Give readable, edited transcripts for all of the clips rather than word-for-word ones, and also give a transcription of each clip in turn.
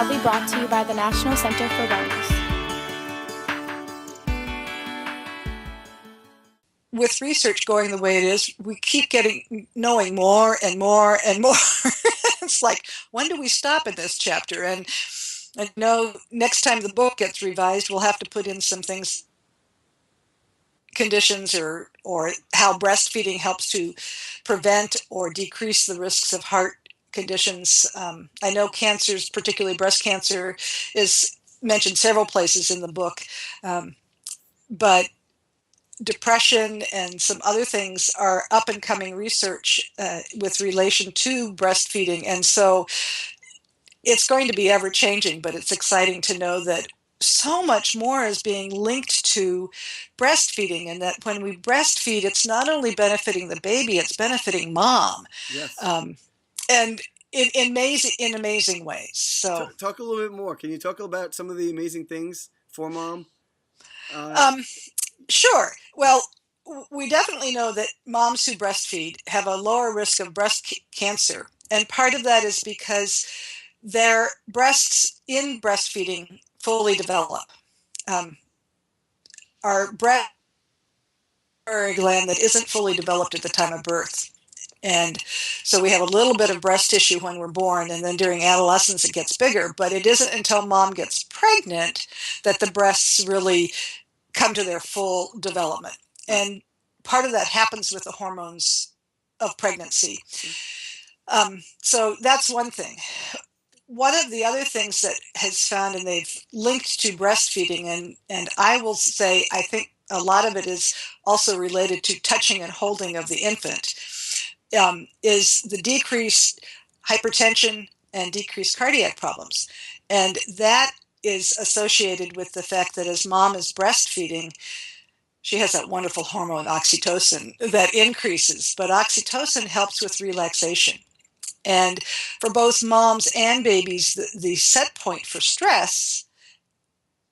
proudly brought to you by the National Center for Wellness. With research going the way it is, we keep knowing more and more and more. It's like, when do we stop in this chapter? And I know next time the book gets revised, we'll have to put in some things, conditions, or how breastfeeding helps to prevent or decrease the risks of heart conditions. I know cancers, particularly breast cancer, is mentioned several places in the book, but depression and some other things are up and coming research with relation to breastfeeding. And so it's going to be ever changing, but it's exciting to know that so much more is being linked to breastfeeding, and that when we breastfeed, it's not only benefiting the baby, it's benefiting mom. Yes. And in amazing ways. So talk a little bit more. Can you talk about some of the amazing things for mom? Sure. Well, we definitely know that moms who breastfeed have a lower risk of breast cancer. And part of that is because their breasts in breastfeeding fully develop. Our breast gland that isn't fully developed at the time of birth. And so we have a little bit of breast tissue when we're born, and then during adolescence it gets bigger. But it isn't until mom gets pregnant that the breasts really come to their full development. And part of that happens with the hormones of pregnancy. So that's one thing. One of the other things that has found, and they've linked to breastfeeding, and I will say, I think a lot of it is also related to touching and holding of the infant, is the decreased hypertension and decreased cardiac problems. And that is associated with the fact that as mom is breastfeeding, she has that wonderful hormone oxytocin that increases, but oxytocin helps with relaxation. And for both moms and babies, the set point for stress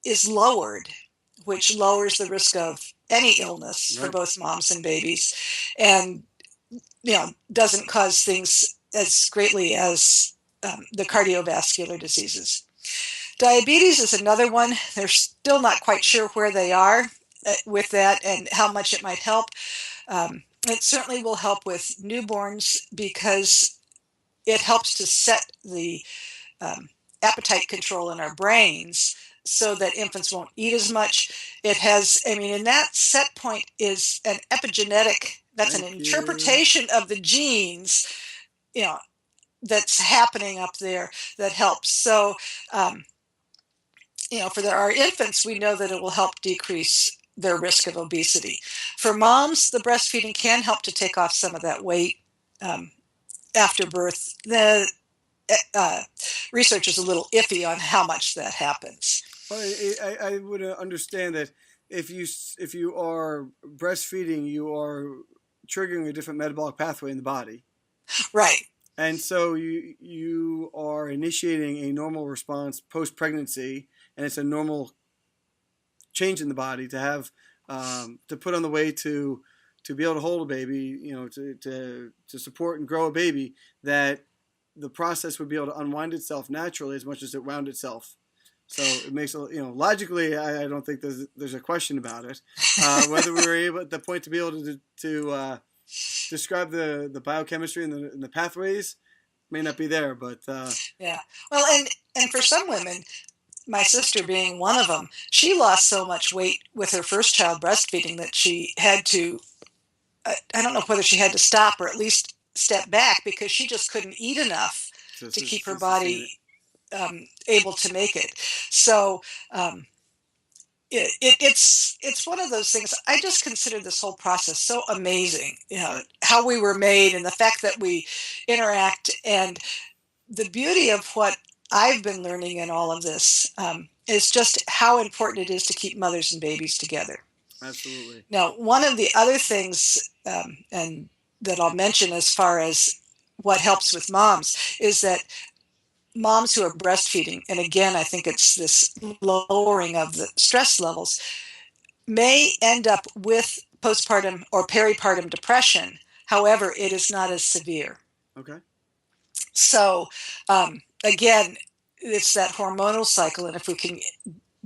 is lowered, which lowers the risk of any illness for both moms and babies, and doesn't cause things as greatly as the cardiovascular diseases. Diabetes is another one. They're still not quite sure where they are with that and how much it might help. It certainly will help with newborns because it helps to set the appetite control in our brains so that infants won't eat as much. It has, and that set point is an epigenetic, that's an interpretation of the genes, that's happening up there that helps. So, for our infants, we know that it will help decrease their risk of obesity. For moms, the breastfeeding can help to take off some of that weight after birth. The research is a little iffy on how much that happens. Well, I would understand that if you are breastfeeding, you are triggering a different metabolic pathway in the body. Right. And so you are initiating a normal response post-pregnancy, and it's a normal change in the body to have to put on the way to be able to hold a baby, to support and grow a baby, that the process would be able to unwind itself naturally as much as it wound itself. So it makes, logically, I don't think there's a question about it. Whether we were able at the point to be able to describe the biochemistry and the pathways may not be there, but yeah. Well, and for some women, my sister being one of them, she lost so much weight with her first child breastfeeding that she had to, I don't know whether she had to stop or at least step back because she just couldn't eat enough to keep her body able to make it. So it's one of those things. I just consider this whole process so amazing, how we were made and the fact that we interact, and the beauty of what I've been learning in all of this is just how important it is to keep mothers and babies together. Absolutely. Now, one of the other things, and that I'll mention as far as what helps with moms, is that moms who are breastfeeding, and again, I think it's this lowering of the stress levels, may end up with postpartum or peripartum depression. However, it is not as severe. Okay. So, again, it's that hormonal cycle, and if we can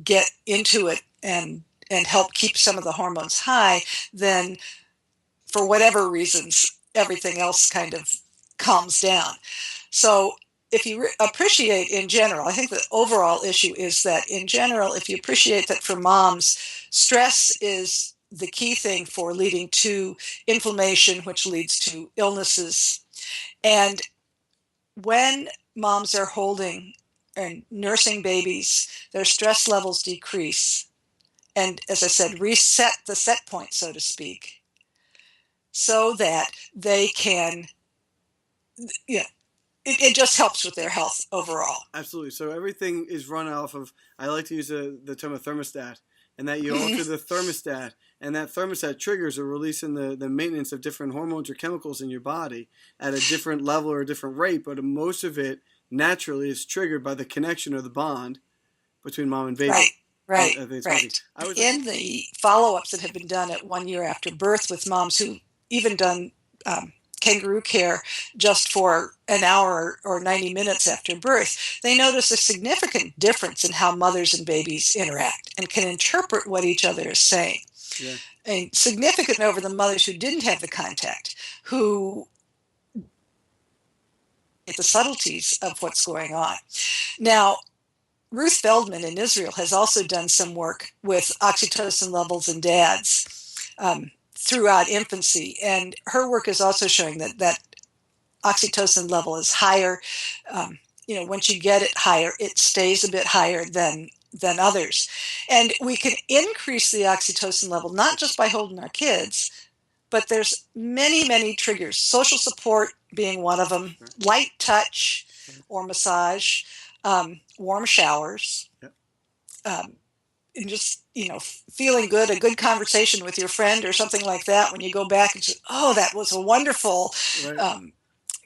get into it and help keep some of the hormones high, then for whatever reasons, everything else kind of calms down. So if you appreciate in general, I think the overall issue is that in general, if you appreciate that for moms, stress is the key thing for leading to inflammation, which leads to illnesses. And when moms are holding and nursing babies, their stress levels decrease. And as I said, reset the set point, so to speak, so that they can, yeah, it just helps with their health overall. Absolutely. So everything is run off of, I like to use the term of thermostat, and that you alter the thermostat, and that thermostat triggers a release in the maintenance of different hormones or chemicals in your body at a different level or a different rate, but most of it naturally is triggered by the connection or the bond between mom and baby. Right. In the follow-ups that have been done at 1 year after birth with moms who even done kangaroo care just for an hour or 90 minutes after birth, they notice a significant difference in how mothers and babies interact and can interpret what each other is saying. Yeah. And significant over the mothers who didn't have the contact, who get the subtleties of what's going on. Now, Ruth Feldman in Israel has also done some work with oxytocin levels in dads throughout infancy, and her work is also showing that oxytocin level is higher. Once you get it higher, it stays a bit higher than others, and we can increase the oxytocin level not just by holding our kids, but there's many triggers. Social support being one of them, light touch or massage. Warm showers, and just, feeling good, a good conversation with your friend or something like that when you go back and say, oh, that was a wonderful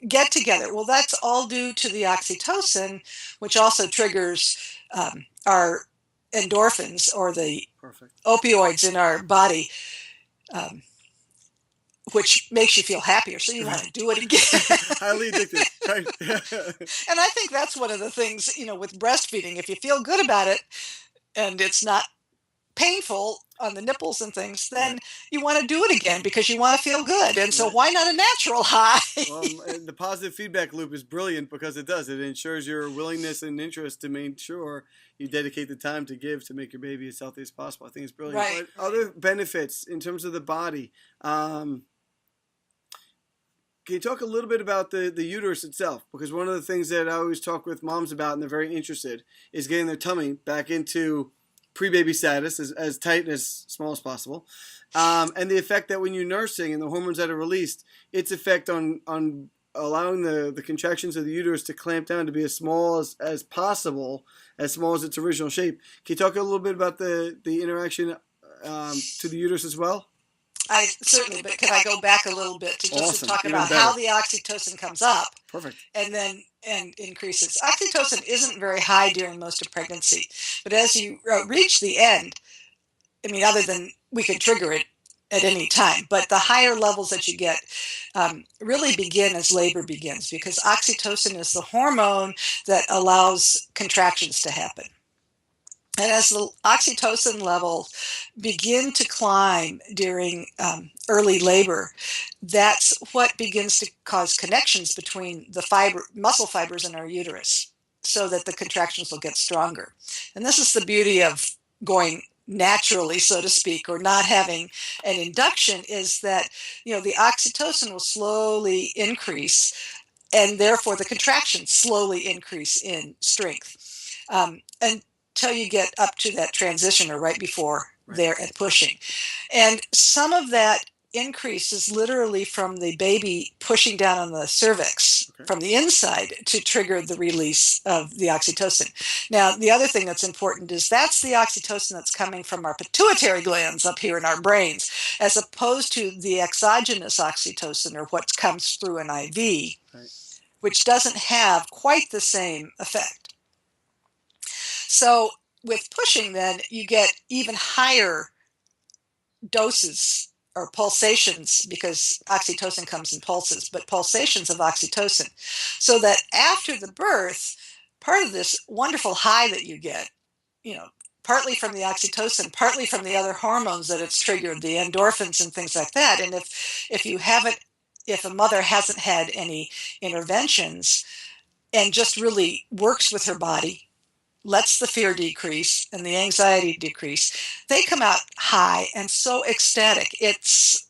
get together. Well, that's all due to the oxytocin, which also triggers our endorphins or the opioids in our body, which makes you feel happier, so you want to do it again. Highly addictive. Right? And I think that's one of the things, with breastfeeding. If you feel good about it and it's not painful on the nipples and things, then you want to do it again because you want to feel good. And so why not a natural high? Well, the positive feedback loop is brilliant because it does. It ensures your willingness and interest to make sure you dedicate the time to give to make your baby as healthy as possible. I think it's brilliant. Right. But other benefits in terms of the body, can you talk a little bit about the uterus itself? Because one of the things that I always talk with moms about, and they're very interested, is getting their tummy back into pre-baby status, as tight and as small as possible. And the effect that when you're nursing and the hormones that are released, its effect on allowing the contractions of the uterus to clamp down to be as small as possible, as small as its original shape. Can you talk a little bit about the interaction to the uterus as well? I certainly, but can I go back a little bit to just to talk about how the oxytocin comes up? Perfect. And increases. Oxytocin isn't very high during most of pregnancy, but as you reach the end, other than we can trigger it at any time, but the higher levels that you get really begin as labor begins, because oxytocin is the hormone that allows contractions to happen. And as the oxytocin levels begin to climb during early labor, that's what begins to cause connections between the muscle fibers in our uterus, so that the contractions will get stronger. And this is the beauty of going naturally, so to speak, or not having an induction, is that, the oxytocin will slowly increase, and therefore the contractions slowly increase in strength. Until you get up to that transition or right before they're at pushing. And some of that increase is literally from the baby pushing down on the cervix from the inside to trigger the release of the oxytocin. Now, the other thing that's important is that's the oxytocin that's coming from our pituitary glands up here in our brains, as opposed to the exogenous oxytocin, or what comes through an IV, which doesn't have quite the same effect. So with pushing, then, you get even higher doses or pulsations, because oxytocin comes in pulses, but pulsations of oxytocin. So that after the birth, part of this wonderful high that you get, you know, partly from the oxytocin, partly from the other hormones that it's triggered, the endorphins and things like that. And if you haven't, if a mother hasn't had any interventions and just really works with her body, lets the fear decrease and the anxiety decrease, they come out high and so ecstatic. It's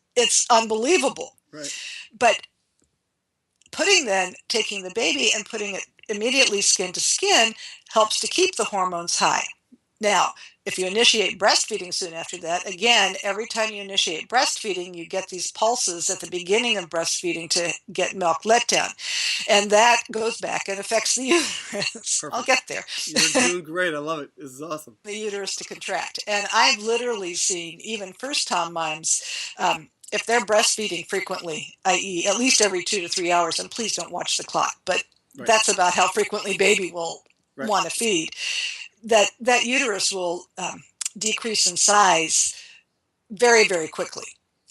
unbelievable. Right. But taking the baby and putting it immediately skin to skin helps to keep the hormones high. Now, if you initiate breastfeeding soon after that, again, every time you initiate breastfeeding, you get these pulses at the beginning of breastfeeding to get milk let down. And that goes back and affects the uterus. Perfect. I'll get there. You're doing great. I love it. This is awesome. The uterus to contract. And I've literally seen even first-time moms, if they're breastfeeding frequently, i.e. at least every 2 to 3 hours, and please don't watch the clock, but Right. that's about how frequently baby will Right. want to feed, that uterus will decrease in size very, very quickly.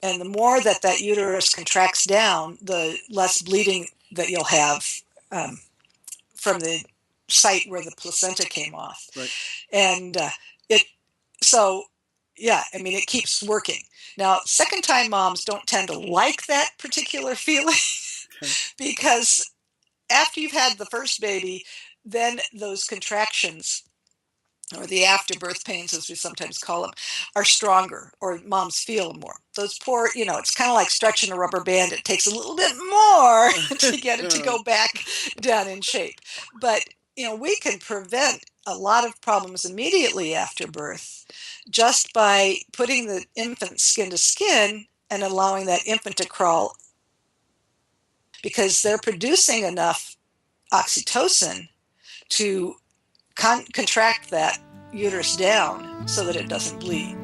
And the more that uterus contracts down, the less bleeding that you'll have from the site where the placenta came off. Right. And it so yeah, I mean, it keeps working. Now, second time moms don't tend to like that particular feeling Okay. because after you've had the first baby, then those contractions, or the afterbirth pains, as we sometimes call them, are stronger, or moms feel them more. Those poor, it's kind of like stretching a rubber band. It takes a little bit more to get it to go back down in shape. But, we can prevent a lot of problems immediately after birth just by putting the infant skin to skin and allowing that infant to crawl, because they're producing enough oxytocin to contract that uterus down so that it doesn't bleed.